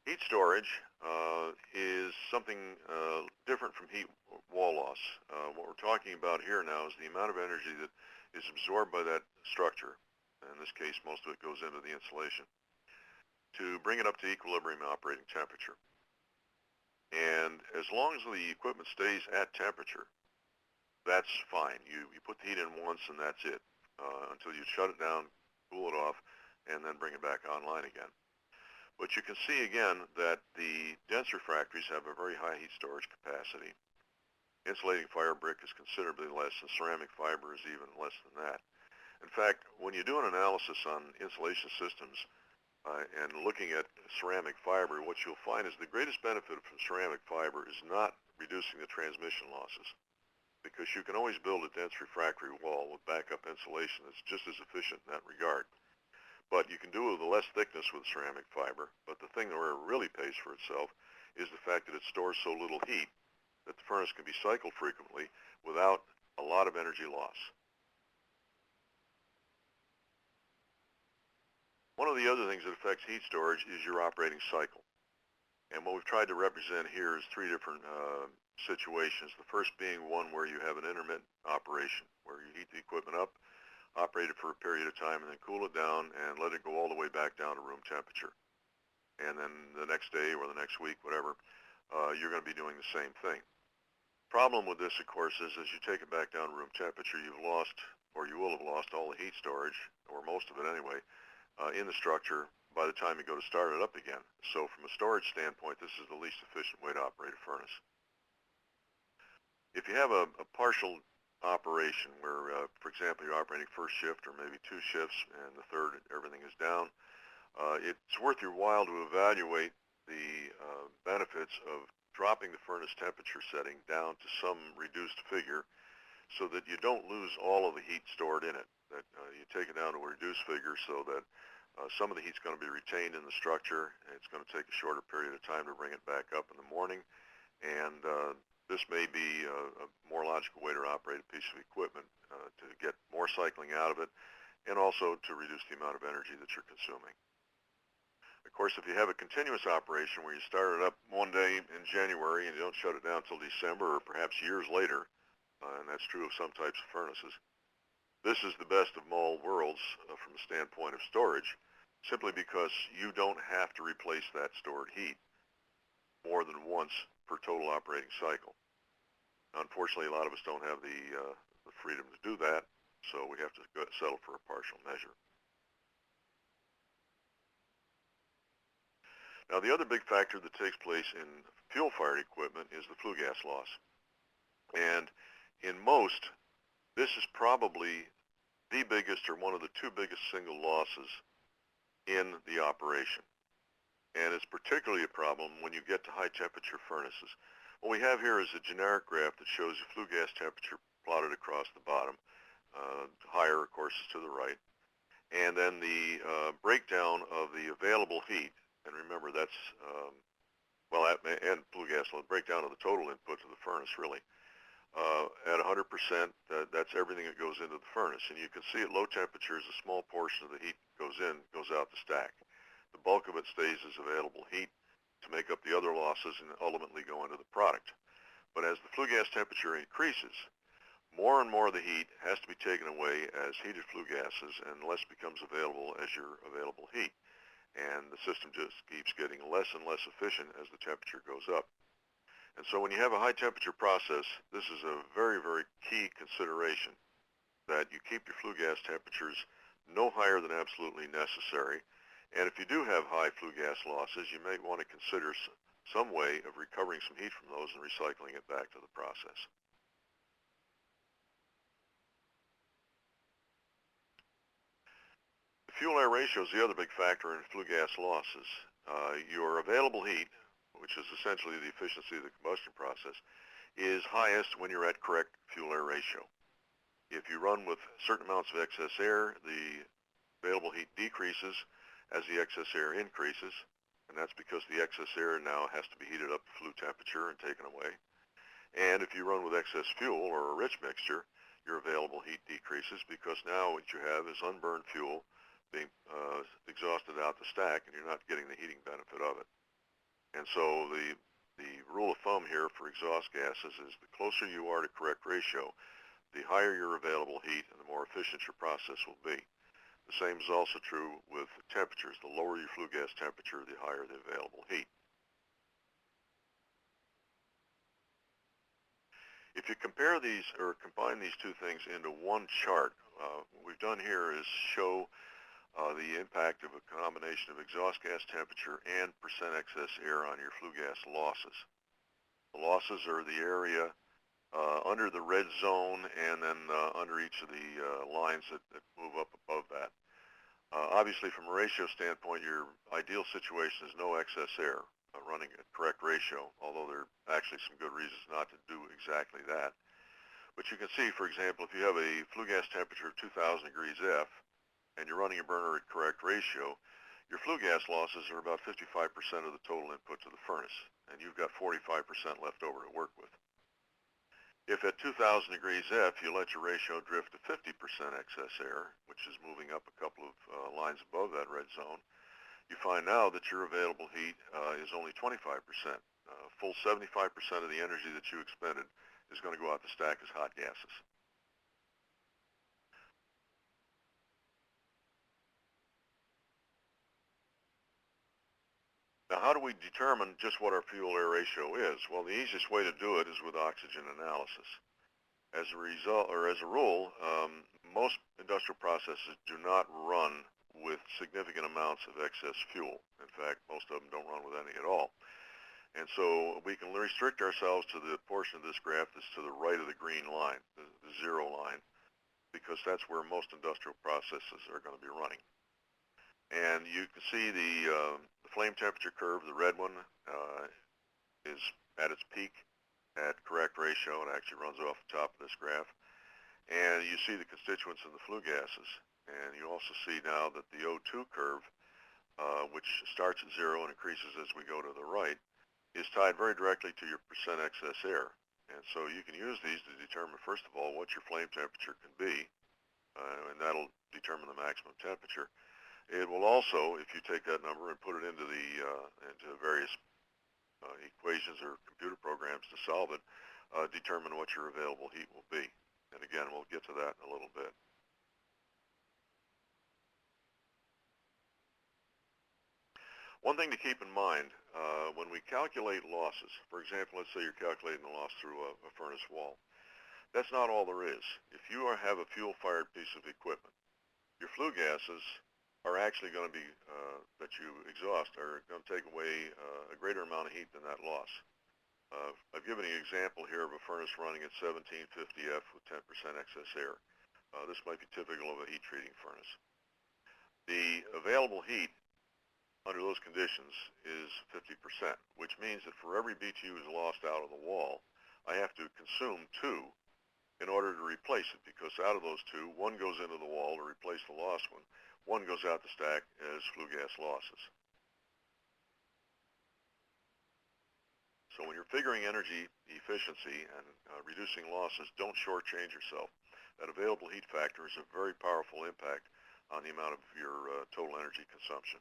Heat storage is something different from heat wall loss. What we're talking about here now is the amount of energy that is absorbed by that structure. In this case, most of it goes into the insulation to bring it up to equilibrium operating temperature. And as long as the equipment stays at temperature, that's fine. You put the heat in once and that's it until you shut it down, cool it off, and then bring it back online again. But you can see again that the dense refractories have a very high heat storage capacity. Insulating fire brick is considerably less, and ceramic fiber is even less than that. In fact, when you do an analysis on insulation systems and looking at ceramic fiber, what you'll find is the greatest benefit from ceramic fiber is not reducing the transmission losses, because you can always build a dense refractory wall with backup insulation that's just as efficient in that regard. But you can do it with less thickness with ceramic fiber. But the thing where it really pays for itself is the fact that it stores so little heat that the furnace can be cycled frequently without a lot of energy loss. One of the other things that affects heat storage is your operating cycle. And what we've tried to represent here is three different situations. The first being one where you have an intermittent operation, where you heat the equipment up, operate it for a period of time, and then cool it down and let it go all the way back down to room temperature. And then the next day or the next week, whatever, you're going to be doing the same thing. Problem with this, of course, is as you take it back down to room temperature, you've lost, or you will have lost, all the heat storage, or most of it anyway, in the structure by the time you go to start it up again. So from a storage standpoint, this is the least efficient way to operate a furnace. If you have a partial operation where, for example, you're operating first shift or maybe two shifts and the third everything is down, it's worth your while to evaluate the benefits of dropping the furnace temperature setting down to some reduced figure so that you don't lose all of the heat stored in it, that you take it down to a reduced figure so that some of the heat's going to be retained in the structure. It's going to take a shorter period of time to bring it back up in the morning, and this may be a more logical way to operate a piece of equipment to get more cycling out of it and also to reduce the amount of energy that you're consuming. Of course, if you have a continuous operation where you start it up one day in January and you don't shut it down until December or perhaps years later, and that's true of some types of furnaces, this is the best of all worlds from the standpoint of storage, simply because you don't have to replace that stored heat more than once per total operating cycle. Unfortunately, a lot of us don't have the freedom to do that, so we have to settle for a partial measure. Now, the other big factor that takes place in fuel-fired equipment is the flue gas loss. And in most, this is probably the biggest or one of the two biggest single losses in the operation. And it's particularly a problem when you get to high temperature furnaces. What we have here is a generic graph that shows the flue gas temperature plotted across the bottom. Higher, of course, is to the right. And then the breakdown of the available heat, and remember that's, and flue gas load, breakdown of the total input to the furnace, really. At 100%, that's everything that goes into the furnace. And you can see at low temperatures, a small portion of the heat goes out the stack. The bulk of it stays as available heat to make up the other losses and ultimately go into the product. But as the flue gas temperature increases, more and more of the heat has to be taken away as heated flue gases, and less becomes available as your available heat. And the system just keeps getting less and less efficient as the temperature goes up. And so when you have a high temperature process, this is a very, very key consideration, that you keep your flue gas temperatures no higher than absolutely necessary. And if you do have high flue gas losses, you may want to consider some way of recovering some heat from those and recycling it back to the process. The fuel-air ratio is the other big factor in flue gas losses. Your available heat, which is essentially the efficiency of the combustion process, is highest when you're at correct fuel-air ratio. If you run with certain amounts of excess air, the available heat decreases as the excess air increases, and that's because the excess air now has to be heated up to flue temperature and taken away. And if you run with excess fuel or a rich mixture, your available heat decreases because now what you have is unburned fuel being exhausted out the stack, and you're not getting the heating benefit of it. And so the rule of thumb here for exhaust gases is the closer you are to correct ratio, the higher your available heat and the more efficient your process will be. The same is also true with temperatures. The lower your flue gas temperature, the higher the available heat. If you compare these or combine these two things into one chart, what we've done here is show the impact of a combination of exhaust gas temperature and percent excess air on your flue gas losses. The losses are the area under the red zone and then under each of the lines that move up above that. Obviously, from a ratio standpoint, your ideal situation is no excess air running at correct ratio, although there are actually some good reasons not to do exactly that. But you can see, for example, if you have a flue gas temperature of 2,000 degrees F and you're running a burner at correct ratio, your flue gas losses are about 55% of the total input to the furnace, and you've got 45% left over to work with. If at 2,000 degrees F you let your ratio drift to 50% excess air, which is moving up a couple of lines above that red zone, you find now that your available heat is only 25%. Full 75% of the energy that you expended is going to go out the stack as hot gases. Now, how do we determine just what our fuel-air ratio is? Well, the easiest way to do it is with oxygen analysis. As a result, or as a rule, most industrial processes do not run with significant amounts of excess fuel. In fact, most of them don't run with any at all. And so we can restrict ourselves to the portion of this graph that's to the right of the green line, the zero line, because that's where most industrial processes are going to be running. And you can see the flame temperature curve, the red one, is at its peak at correct ratio. It actually runs off the top of this graph. And you see the constituents in the flue gases. And you also see now that the O2 curve, which starts at zero and increases as we go to the right, is tied very directly to your percent excess air. And so you can use these to determine, first of all, what your flame temperature can be, and that'll determine the maximum temperature. It will also, if you take that number and put it into the various equations or computer programs to solve it, determine what your available heat will be. And again, we'll get to that in a little bit. One thing to keep in mind, when we calculate losses, for example, let's say you're calculating the loss through a furnace wall, that's not all there is. If you have a fuel-fired piece of equipment, your flue gases are actually going to be, that you exhaust, are going to take away a greater amount of heat than that loss. I've given you an example here of a furnace running at 1750 F with 10% excess air. This might be typical of a heat treating furnace. The available heat under those conditions is 50%, which means that for every BTU is lost out of the wall, I have to consume 2 in order to replace it, because out of those 2, 1 goes into the wall to replace the lost one. 1 goes out the stack as flue gas losses. So when you're figuring energy efficiency and reducing losses, don't shortchange yourself. That available heat factor is a very powerful impact on the amount of your total energy consumption.